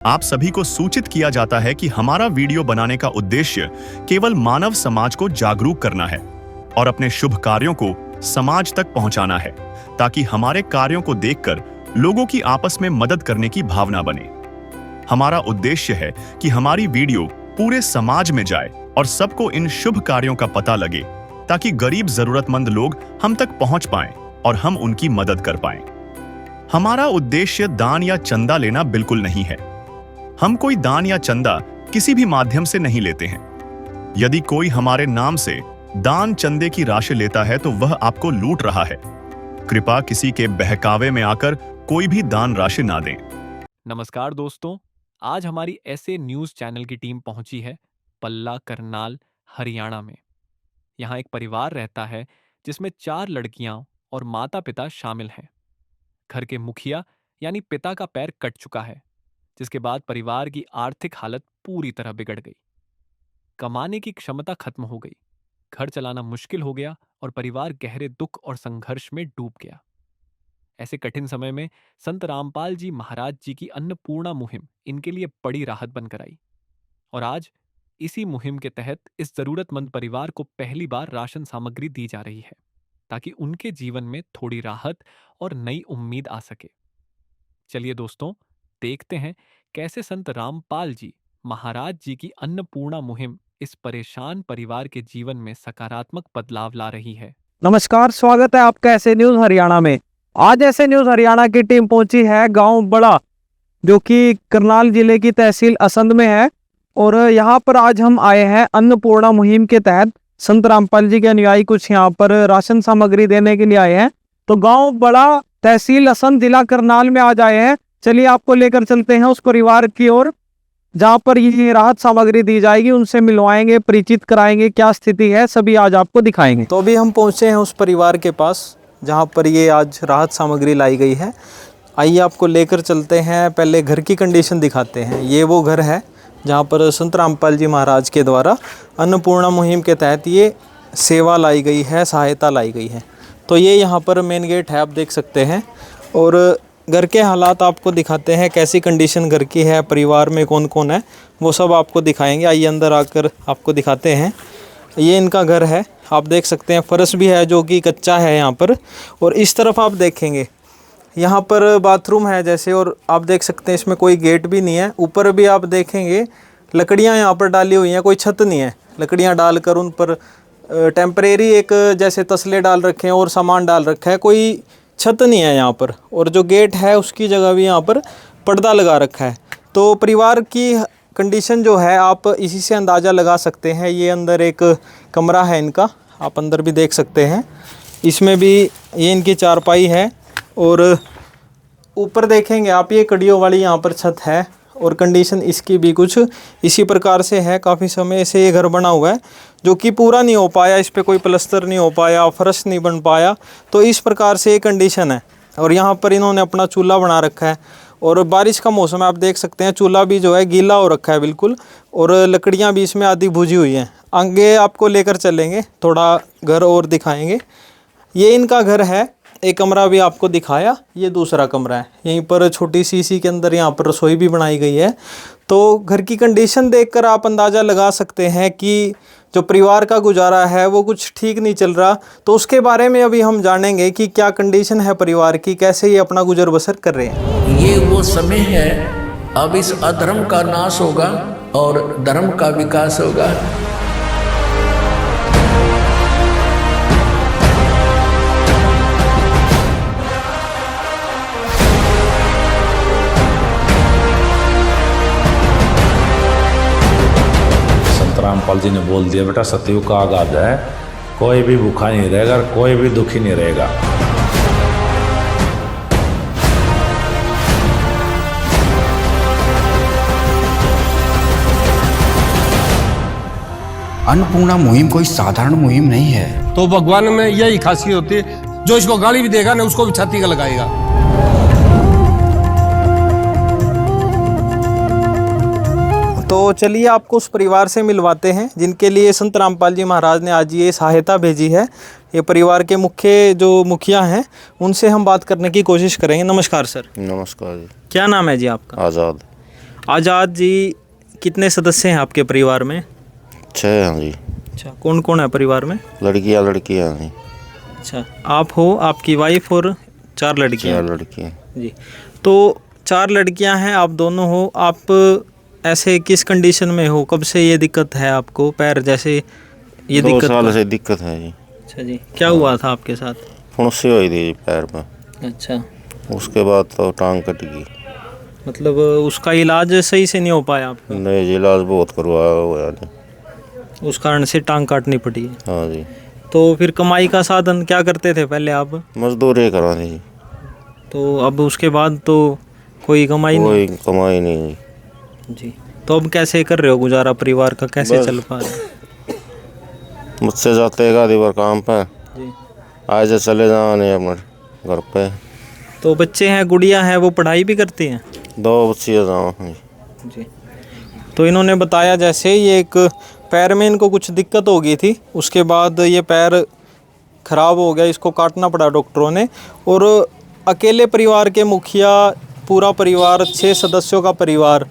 आप सभी को सूचित किया जाता है कि हमारा वीडियो बनाने का उद्देश्य केवल मानव समाज को जागरूक करना है और अपने शुभ कार्यों को समाज तक पहुंचाना है, ताकि हमारे कार्यों को देखकर लोगों की आपस में मदद करने की भावना बने। हमारा उद्देश्य है कि हमारी वीडियो पूरे समाज में जाए और सबको इन शुभ कार्यों का पता लगे, ताकि गरीब जरूरतमंद लोग हम तक पहुंच पाएं और हम उनकी मदद कर पाएं। हमारा उद्देश्य दान या चंदा लेना बिल्कुल नहीं है। हम कोई दान या चंदा किसी भी माध्यम से नहीं लेते हैं। यदि कोई हमारे नाम से दान चंदे की राशि लेता है तो वह आपको लूट रहा है। कृपया किसी के बहकावे में आकर कोई भी दान राशि ना दें। नमस्कार दोस्तों, आज हमारी ऐसे न्यूज़ चैनल की टीम पहुंची है पल्ला करनाल, हरियाणा में। यहाँ एक परिवार रहता है जिसमें 4 लड़कियां और माता पिता शामिल हैं। घर के मुखिया यानी पिता का पैर कट चुका है, जिसके बाद परिवार की आर्थिक हालत पूरी तरह बिगड़ गई। कमाने की क्षमता खत्म हो गई, घर चलाना मुश्किल हो गया और परिवार गहरे दुख और संघर्ष में डूब गया। ऐसे कठिन समय में संत रामपाल जी महाराज जी की अन्नपूर्णा मुहिम इनके लिए बड़ी राहत बनकर आई। और आज इसी मुहिम के तहत इस जरूरतमंद परिवार को पहली बार राशन सामग्री दी जा रही है, ताकि उनके जीवन में थोड़ी राहत और नई उम्मीद आ सके। चलिए दोस्तों, देखते हैं कैसे संत रामपाल जी महाराज जी की अन्नपूर्णा मुहिम इस परेशान परिवार के जीवन में सकारात्मक बदलाव ला रही है। नमस्कार, स्वागत है आपका ऐसे न्यूज हरियाणा में। आज ऐसे न्यूज हरियाणा की टीम पहुंची है गांव बड़ा, जो कि करनाल जिले की तहसील असंध में है। और यहाँ पर आज हम आए हैं अन्नपूर्णा मुहिम के तहत। संत रामपाल जी के अनुयायी कुछ यहाँ पर राशन सामग्री देने के लिए आए हैं। तो गांव बड़ा, तहसील असंध, जिला करनाल में आज आए हैं। चलिए आपको लेकर चलते हैं उस परिवार की ओर जहाँ पर ये राहत सामग्री दी जाएगी। उनसे मिलवाएंगे, परिचित कराएंगे, क्या स्थिति है सभी आज आपको दिखाएंगे। तो अभी हम पहुंचे हैं उस परिवार के पास जहाँ पर ये आज राहत सामग्री लाई गई है। आइए आपको लेकर चलते हैं, पहले घर की कंडीशन दिखाते हैं। ये वो घर है जहाँ पर संत रामपाल जी महाराज के द्वारा अन्नपूर्णा मुहिम के तहत ये सेवा लाई गई है, सहायता लाई गई है। तो ये यहाँ पर मेन गेट है, आप देख सकते हैं। और घर के हालात आपको दिखाते हैं, कैसी कंडीशन घर की है, परिवार में कौन कौन है, वो सब आपको दिखाएंगे। आइए अंदर आकर आपको दिखाते हैं। ये इनका घर है, आप देख सकते हैं। फर्श भी है जो कि कच्चा है यहाँ पर। और इस तरफ आप देखेंगे, यहाँ पर बाथरूम है जैसे, और आप देख सकते हैं इसमें कोई गेट भी नहीं है। ऊपर भी आप देखेंगे लकड़ियाँ यहाँ पर डाली हुई हैं, कोई छत नहीं है। लकड़ियाँ डालकर उन पर टेम्परेरी एक जैसे तसले डाल रखे हैं और सामान डाल रखा है, कोई छत नहीं है यहाँ पर। और जो गेट है उसकी जगह भी यहाँ पर पर्दा लगा रखा है। तो परिवार की कंडीशन जो है आप इसी से अंदाज़ा लगा सकते हैं। ये अंदर एक कमरा है इनका, आप अंदर भी देख सकते हैं। इसमें भी ये इनकी चारपाई है। और ऊपर देखेंगे आप, ये कड़ियों वाली यहाँ पर छत है। और कंडीशन इसकी भी कुछ इसी प्रकार से है। काफ़ी समय से ये घर बना हुआ है, जो कि पूरा नहीं हो पाया, इस पर कोई प्लस्तर नहीं हो पाया, फर्श नहीं बन पाया। तो इस प्रकार से ये कंडीशन है। और यहाँ पर इन्होंने अपना चूल्हा बना रखा है। और बारिश का मौसम है, आप देख सकते हैं चूल्हा भी जो है गीला हो रखा है बिल्कुल। और लकड़ियाँ भी इसमें आधी भुजी हुई हैं। आगे आपको लेकर चलेंगे, थोड़ा घर और दिखाएंगे। ये इनका घर है, एक कमरा भी आपको दिखाया, ये दूसरा कमरा है। यहीं पर छोटी सी इसी के अंदर यहाँ पर रसोई भी बनाई गई है। तो घर की कंडीशन देखकर आप अंदाज़ा लगा सकते हैं कि जो परिवार का गुजारा है वो कुछ ठीक नहीं चल रहा। तो उसके बारे में अभी हम जानेंगे कि क्या कंडीशन है परिवार की, कैसे ये अपना गुजर बसर कर रहे हैं। ये वो समय है, अब इस अधर्म का नाश होगा और धर्म का विकास होगा। रामपाल जी ने बोल दिया, बेटा सतयुग का आगाज है, कोई भी भूखा नहीं रहेगा, कोई भी दुखी नहीं रहेगा। अन्नपूर्णा मुहिम कोई साधारण मुहिम नहीं है। तो भगवान में यही खासियत होती है, जो इसको गाली भी देगा ना उसको भी छाती का लगाएगा। तो चलिए आपको उस परिवार से मिलवाते हैं जिनके लिए संत रामपाल जी महाराज ने आज ये सहायता भेजी है। ये परिवार के मुख्य जो मुखिया हैं उनसे हम बात करने की कोशिश करेंगे। नमस्कार सर। नमस्कार जी। क्या नाम है जी आपका? आज़ाद। आज़ाद जी कितने सदस्य हैं आपके परिवार में? 6 हैं जी। अच्छा, कौन कौन है परिवार में? लड़कियां हैं जी। अच्छा, आप हो, आपकी वाइफ और 4 लड़कियां? 4 लड़कियां जी। तो 4 लड़कियां हैं, आप दोनों हो। आप ऐसे किस कंडीशन में हो? कब से ये दिक्कत है आपको? पैर जैसे ये 2 दिक्कत साल से दिक्कत है जी। अच्छा जी, क्या हुआ था आपके साथ? फुंसी हुई थी जी पैर में। अच्छा, उसके बाद तो टांग कट गई। मतलब उसका इलाज सही से नहीं हो पाया आपका? नहीं जी, इलाज बहुत करवाया हुआ है। उस कारण से टांग काटनी पड़ी है। हाँ जी। तो फिर कमाई का साधन क्या करते थे पहले आप? मजदूरी करा थी जी। तो अब उसके बाद तो कोई कमाई कोई कमाई नहीं जी। नहीं जी। तो अब कैसे कर रहे हो गुजारा? परिवार का कैसे बस। चल पा रहे हो? मुझसे जाते एक आधी बार काम पे, जी। आज चले जाने अपने घर पे। तो बच्चे हैं, गुड़िया है, वो पढ़ाई भी करती हैं? 2 बच्चियाँ जाओ जी। जी। तो इन्होंने बताया जैसे ये एक पैर में इनको कुछ दिक्कत हो गई थी, उसके बाद ये पैर खराब हो गया, इसको काटना पड़ा डॉक्टरों ने। और अकेले परिवार के मुखिया, पूरा परिवार 6 सदस्यों का परिवार,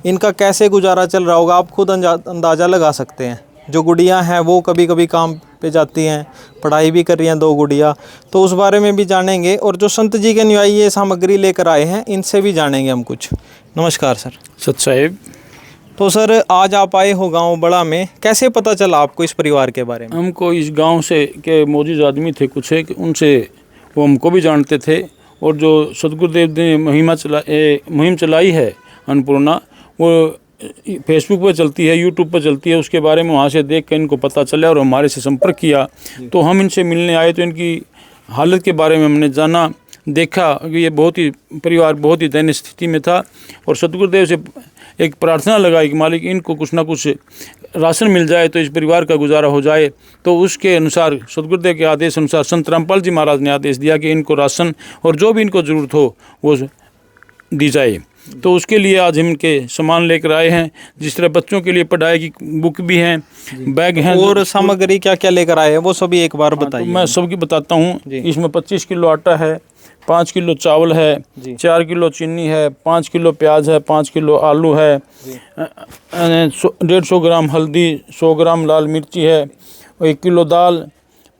इनका कैसे गुजारा चल रहा होगा आप खुद अंदाज़ा लगा सकते हैं। जो गुड़ियाँ हैं वो कभी कभी काम पे जाती हैं, पढ़ाई भी कर रही हैं 2 गुड़िया, तो उस बारे में भी जानेंगे। और जो संत जी के अनुयायी ये सामग्री लेकर आए हैं, इनसे भी जानेंगे हम कुछ। नमस्कार सर। सत साहेब। तो सर, आज आप आए हो गांव बड़ा में, कैसे पता चला आपको इस परिवार के बारे में? हमको इस गांव से के मौजूद आदमी थे कुछ एक, उनसे वो हमको भी जानते थे। और जो सदगुरुदेव ने मुहिम चलाई है अन्नपूर्णा, वो फेसबुक पर चलती है, यूट्यूब पर चलती है, उसके बारे में वहाँ से देख कर इनको पता चला और हमारे से संपर्क किया। तो हम इनसे मिलने आए तो इनकी हालत के बारे में हमने जाना, देखा कि ये परिवार बहुत ही दयनीय स्थिति में था। और सदगुरुदेव से एक प्रार्थना लगाई कि मालिक इनको कुछ ना कुछ राशन मिल जाए तो इस परिवार का गुजारा हो जाए। तो उसके अनुसार सदगुरुदेव के आदेश अनुसार संत रामपाल जी महाराज ने आदेश दिया कि इनको राशन और जो भी इनको ज़रूरत हो वो दी जाए। तो उसके लिए आज हम इनके सामान लेकर आए हैं, जिस तरह बच्चों के लिए पढ़ाई की बुक भी हैं, बैग हैं। और सामग्री क्या क्या लेकर आए हैं वो सभी एक बार बताइए। तो मैं सबकी बताता हूँ। इसमें 25 किलो आटा है, 5 किलो चावल है, 4 किलो चीनी है, 5 किलो प्याज है, 5 किलो आलू है, 150 ग्राम हल्दी, 100 ग्राम लाल मिर्ची है, 1 किलो दाल,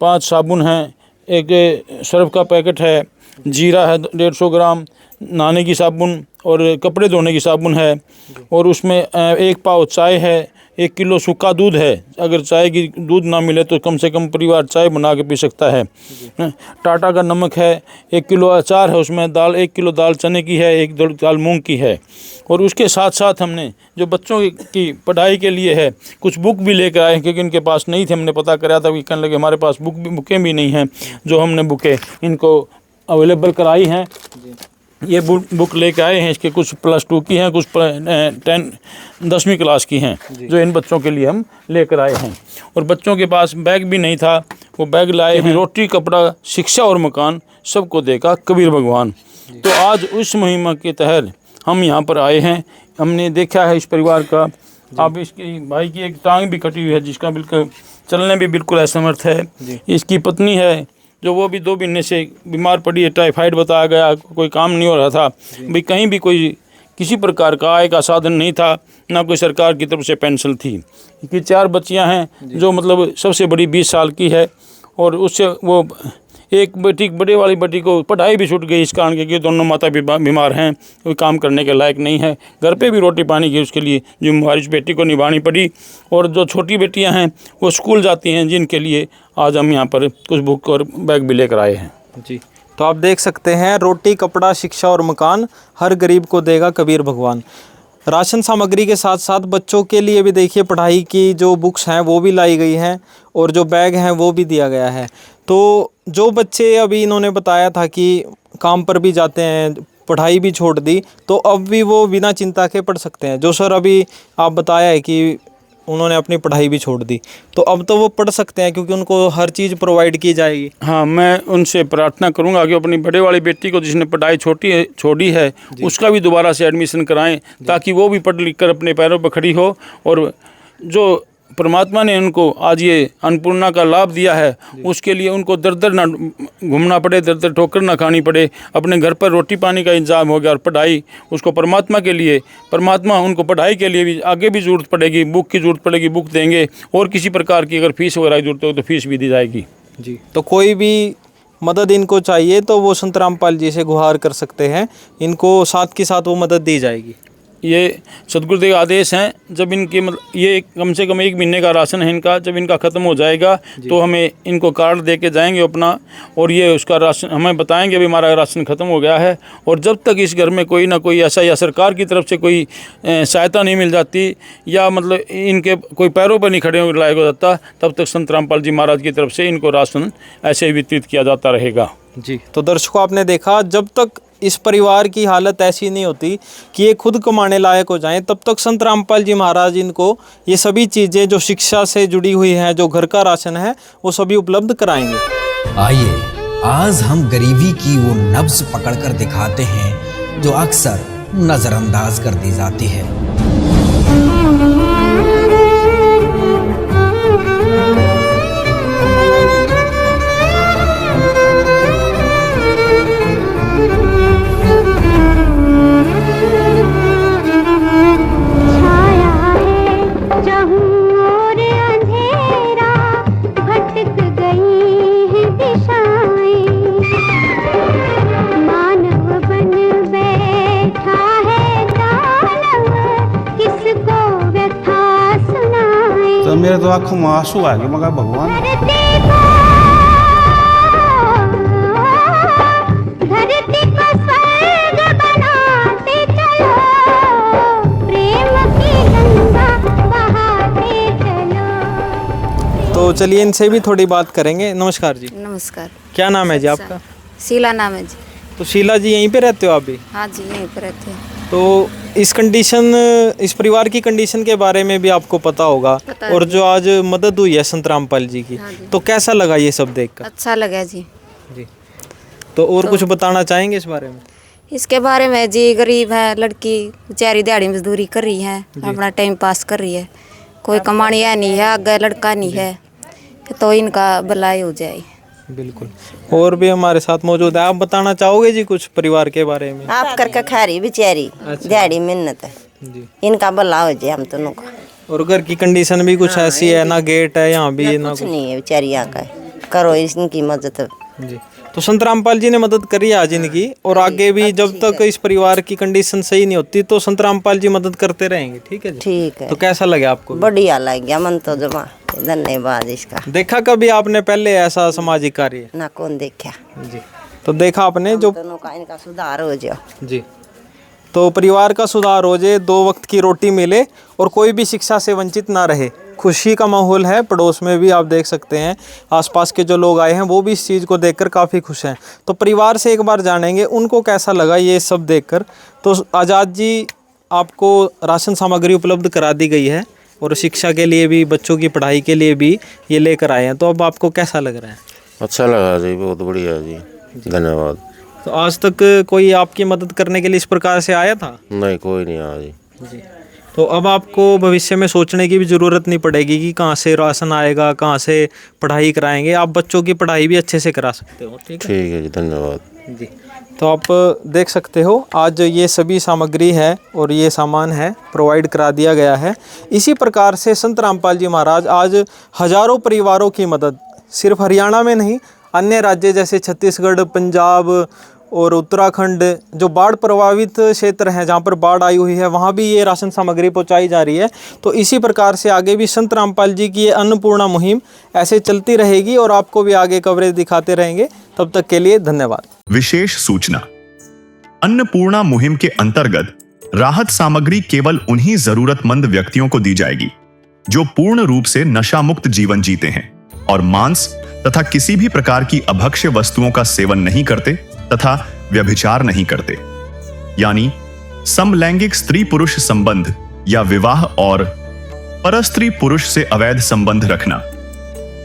5 साबुन है, एक सर्फ का पैकेट है, जीरा है 150 ग्राम, नहाने की साबुन और कपड़े धोने की साबुन है। और उसमें 1 पाव चाय है, 1 किलो सूखा दूध है। अगर चाय की दूध ना मिले तो कम से कम परिवार चाय बना के पी सकता है। टाटा का नमक है, 1 किलो अचार है, उसमें दाल 1 किलो दाल चने की है, 1 दाल मूंग की है। और उसके साथ साथ हमने जो बच्चों की पढ़ाई के लिए है कुछ बुक भी लेकर आए, क्योंकि इनके पास नहीं थे। हमने पता कराया था कि कहने लगे हमारे पास बुकें भी नहीं हैं। जो हमने बुकें इनको अवेलेबल कराई हैं। ये बुक लेके आए हैं, इसके कुछ +2 की हैं, कुछ 10वीं क्लास की हैं, जो इन बच्चों के लिए हम लेकर आए हैं। और बच्चों के पास बैग भी नहीं था, वो बैग लाए हैं। रोटी, कपड़ा, शिक्षा और मकान सबको देगा कबीर भगवान। तो आज उस मुहिम के तहत हम यहाँ पर आए हैं। हमने देखा है इस परिवार का। अब इसकी भाई की एक टांग भी कटी हुई है, जिसका बिल्कुल चलने भी बिल्कुल असमर्थ है। इसकी पत्नी है जो वो भी 2 महीने से बीमार पड़ी है, टाइफाइड बताया गया, कोई काम नहीं हो रहा था भाई, कहीं भी कोई किसी प्रकार का आय का साधन नहीं था, ना कोई सरकार की तरफ से पेंशन थी। कि 4 बच्चियां हैं, जो मतलब सबसे बड़ी 20 साल की है, और उससे वो एक बेटी, बड़े वाली बेटी को पढ़ाई भी छूट गई इस कारण के कि दोनों माता बीमार हैं, कोई काम करने के लायक नहीं है। घर पे भी रोटी पानी की उसके लिए जिम्मेवारी इस बेटी को निभानी पड़ी। और जो छोटी बेटियां हैं वो स्कूल जाती हैं, जिनके लिए आज हम यहाँ पर कुछ बुक और बैग भी लेकर आए हैं। जी, तो आप देख सकते हैं, रोटी, कपड़ा, शिक्षा और मकान हर गरीब को देगा कबीर भगवान। राशन सामग्री के साथ साथ बच्चों के लिए भी देखिए पढ़ाई की जो बुक्स हैं वो भी लाई गई हैं, और जो बैग हैं वो भी दिया गया है। तो जो बच्चे अभी इन्होंने बताया था कि काम पर भी जाते हैं, पढ़ाई भी छोड़ दी, तो अब भी वो बिना चिंता के पढ़ सकते हैं। जो सर अभी आप बताया है कि उन्होंने अपनी पढ़ाई भी छोड़ दी, तो अब तो वो पढ़ सकते हैं क्योंकि उनको हर चीज़ प्रोवाइड की जाएगी। हाँ, मैं उनसे प्रार्थना करूंगा कि अपनी बड़े वाली बेटी को जिसने पढ़ाई छोड़ी है उसका भी दोबारा से एडमिशन कराएं, ताकि वो भी पढ़ लिख कर अपने पैरों पर खड़ी हो। और जो परमात्मा ने उनको आज ये अन्नपूर्णा का लाभ दिया है, उसके लिए उनको दर दर ना घूमना पड़े, दर दर ठोकर ना खानी पड़े, अपने घर पर रोटी पानी का इंतजाम हो गया। और पढ़ाई उसको परमात्मा के लिए, परमात्मा उनको पढ़ाई के लिए भी आगे भी ज़रूरत पड़ेगी, बुक की ज़रूरत पड़ेगी, बुक देंगे, और किसी प्रकार की अगर फीस वगैरह की ज़रूरत हो तो फीस भी दी जाएगी जी। तो कोई भी मदद इनको चाहिए तो वो संत रामपाल जी से गुहार कर सकते हैं, इनको साथ के साथ वो मदद दी जाएगी। ये सदगुरुदेव आदेश हैं। जब इनकी मतलब ये कम से कम 1 महीने का राशन है इनका, जब इनका ख़त्म हो जाएगा तो हमें इनको कार्ड दे के जाएंगे अपना, और ये उसका राशन हमें बताएंगे अभी हमारा राशन ख़त्म हो गया है। और जब तक इस घर में कोई ना कोई ऐसा या सरकार की तरफ से कोई सहायता नहीं मिल जाती, या मतलब इनके कोई पैरों पर नहीं खड़े हो लायक हो जाता, तब तक संत रामपाल जी महाराज की तरफ से इनको राशन ऐसे ही वितरित किया जाता रहेगा जी। तो दर्शकों, आपने देखा, जब तक इस परिवार की हालत ऐसी नहीं होती कि ये खुद कमाने लायक हो जाएं, तब तक संत रामपाल जी महाराज इनको ये सभी चीज़ें जो शिक्षा से जुड़ी हुई हैं, जो घर का राशन है, वो सभी उपलब्ध कराएंगे। आइए आज हम गरीबी की वो नब्ज पकड़कर दिखाते हैं जो अक्सर नजरअंदाज कर दी जाती है। तो मेरे तो आंखों में आंसू आ गए, मगर भगवान तो चलिए इनसे भी थोड़ी बात करेंगे। नमस्कार जी। नमस्कार। क्या नाम है जी आपका? शीला नाम है जी। तो शीला जी यहीं पे रहते हो आप भी? हाँ जी, यहीं पर रहते हैं। तो इस परिवार की कंडीशन के बारे में भी आपको पता होगा, और जो आज मदद हुई है संत रामपाल जी की, हाँ जी। तो कैसा लगा ये सब देखकर? अच्छा लगा जी। तो और कुछ बताना चाहेंगे इस बारे में? इसके बारे में जी, गरीब है लड़की, बेचारी दिहाड़ी मजदूरी कर रही है, अपना टाइम पास कर रही है, कोई कमानिया नहीं है, आगे लड़का नहीं है, तो इनका भलाई हो जाए। बिल्कुल। और भी हमारे साथ मौजूद है, आप बताना चाहोगे जी कुछ परिवार के बारे में? आप करके खा रही बेचारी, दिहाड़ी मेहनत है जी, इनका भला हो जाए हम दोनों का। और घर की कंडीशन भी कुछ ऐसी है, ना गेट है यहाँ भी, ना कुछ नहीं है बेचारी, यहाँ का करो इनकी मदद जी। तो संत रामपाल जी ने मदद करी आज इनकी, और आगे भी जब तक इस परिवार की कंडीशन सही नहीं होती तो संत रामपाल जी मदद करते रहेंगे। ठीक है जी? ठीक है। तो कैसा लगे आपको? बढ़िया लग गया मन तो जमा, धन्यवाद इसका। देखा कभी आपने पहले ऐसा सामाजिक कार्य? ना कौन देखा जी। तो देखा आपने जो दोनों का इनका सुधार हो जाओ जी, तो परिवार का सुधार हो जाए, 2 वक्त की रोटी मिले, और कोई भी शिक्षा से वंचित ना रहे। खुशी का माहौल है पड़ोस में भी, आप देख सकते हैं आसपास के जो लोग आए हैं वो भी इस चीज़ को देखकर काफ़ी खुश हैं। तो परिवार से एक बार जानेंगे उनको कैसा लगा ये सब देखकर। तो आज़ाद जी, आपको राशन सामग्री उपलब्ध करा दी गई है, और शिक्षा के लिए भी, बच्चों की पढ़ाई के लिए भी ये लेकर आए हैं, तो अब आपको कैसा लग रहा है? अच्छा लगा जी, बहुत बढ़िया जी, धन्यवाद। तो आज तक कोई आपकी मदद करने के लिए इस प्रकार से आया था? नहीं, कोई नहीं आया जी। तो अब आपको भविष्य में सोचने की भी ज़रूरत नहीं पड़ेगी कि कहाँ से राशन आएगा, कहाँ से पढ़ाई कराएंगे, आप बच्चों की पढ़ाई भी अच्छे से करा सकते हो। ठीक है जी, धन्यवाद जी। तो आप देख सकते हो आज ये सभी सामग्री है और ये सामान है प्रोवाइड करा दिया गया है। इसी प्रकार से संत रामपाल जी महाराज आज हज़ारों परिवारों की मदद सिर्फ हरियाणा में नहीं, अन्य राज्य जैसे छत्तीसगढ़, पंजाब और उत्तराखंड जो बाढ़ प्रभावित क्षेत्र हैं, जहाँ पर बाढ़ आई हुई है, वहाँ भी ये राशन सामग्री पहुँचाई जा रही है। तो इसी प्रकार से आगे भी संत रामपाल जी की ये अन्नपूर्णा मुहिम ऐसे चलती रहेगी और आपको भी आगे कवरेज दिखाते रहेंगे। तब तक के लिए धन्यवाद। विशेष सूचना, अन्नपूर्णा मुहिम के अंतर्गत राहत सामग्री केवल उन्हीं जरूरतमंद व्यक्तियों को दी जाएगी जो पूर्ण रूप से नशा मुक्त जीवन जीते हैं और मांस तथा किसी भी प्रकार की अभक्ष्य वस्तुओं का सेवन नहीं करते तथा व्यभिचार नहीं करते, यानी समलैंगिक स्त्री पुरुष संबंध या विवाह और परस्त्री पुरुष से अवैध संबंध रखना।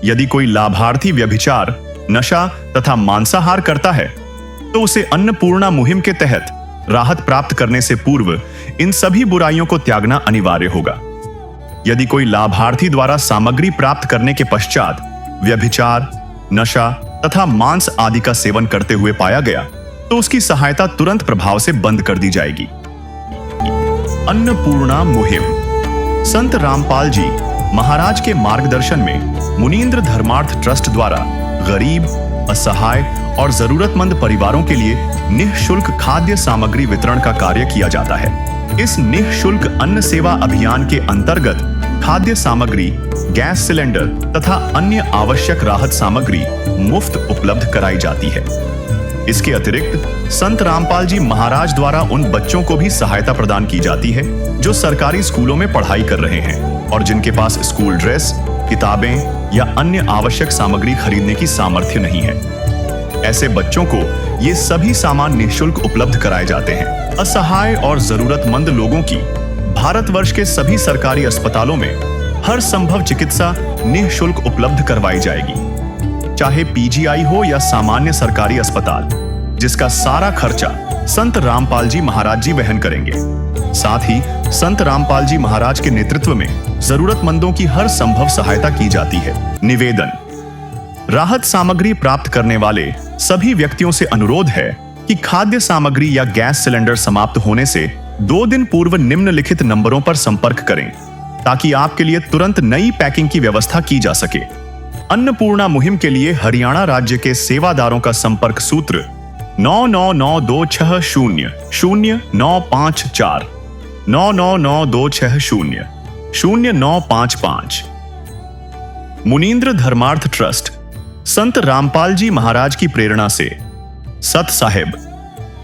यदि कोई लाभार्थी व्यभिचार, नशा तथा मांसाहार करता है तो उसे अन्नपूर्णा मुहिम के तहत राहत प्राप्त करने से पूर्व इन सभी बुराइयों को त्यागना अनिवार्य होगा। यदि कोई लाभार्थी द्वारा सामग्री प्राप्त करने के पश्चात व्यभिचार, नशा तथा मांस आदि का सेवन करते हुए पाया गया तो उसकी सहायता तुरंत प्रभाव से बंद कर दी जाएगी। अन्नपूर्णा मुहिम। संत रामपाल जी महाराज के मार्गदर्शन में मुनींद्र धर्मार्थ ट्रस्ट द्वारा गरीब, असहाय और जरूरतमंद परिवारों के लिए निःशुल्क खाद्य सामग्री वितरण का कार्य किया जाता है। इस निःशुल्क अन्न सेवा अभियान के अंतर्गत खाद्य सामग्री, गैस सिलेंडर तथा अन्य आवश्यक राहत सामग्री मुफ्त उपलब्ध कराई जाती है। इसके अतिरिक्त संत रामपाल जी महाराज द्वारा उन बच्चों को भी सहायता प्रदान की जाती है जो सरकारी स्कूलों में पढ़ाई कर रहे हैं और जिनके पास स्कूल ड्रेस, किताबें या अन्य आवश्यक सामग्री खरीदने की सामर्थ्य नहीं है। ऐसे बच्चों को ये सभी सामान निःशुल्क उपलब्ध कराए जाते हैं। असहाय और जरूरतमंद लोगों की भारतवर्ष के सभी सरकारी अस्पतालों में हर संभव चिकित्सा निःशुल्क उपलब्ध करवाई जाएगी, चाहे पीजीआई हो या सामान्य सरकारी अस्पताल, जिसका सारा खर्चा संत रामपाल जी महाराज जी वहन करेंगे। साथ ही संत रामपाल जी महाराज के नेतृत्व में जरूरतमंदों की हर संभव सहायता की जाती है। निवेदन। राहत सामग्री प्राप्त करने वाले सभी व्यक्तियों से अनुरोध है कि खाद्य सामग्री या गैस सिलेंडर समाप्त होने से 2 दिन पूर्व निम्नलिखित नंबरों पर संपर्क करें ताकि आपके लिए तुरंत नई पैकिंग की व्यवस्था की जा सके। अन्नपूर्णा मुहिम के लिए हरियाणा राज्य के सेवादारों का संपर्क सूत्र 9992600954 9992600955। मुनींद्र धर्मार्थ ट्रस्ट संत रामपाल जी महाराज की प्रेरणा से सत साहिब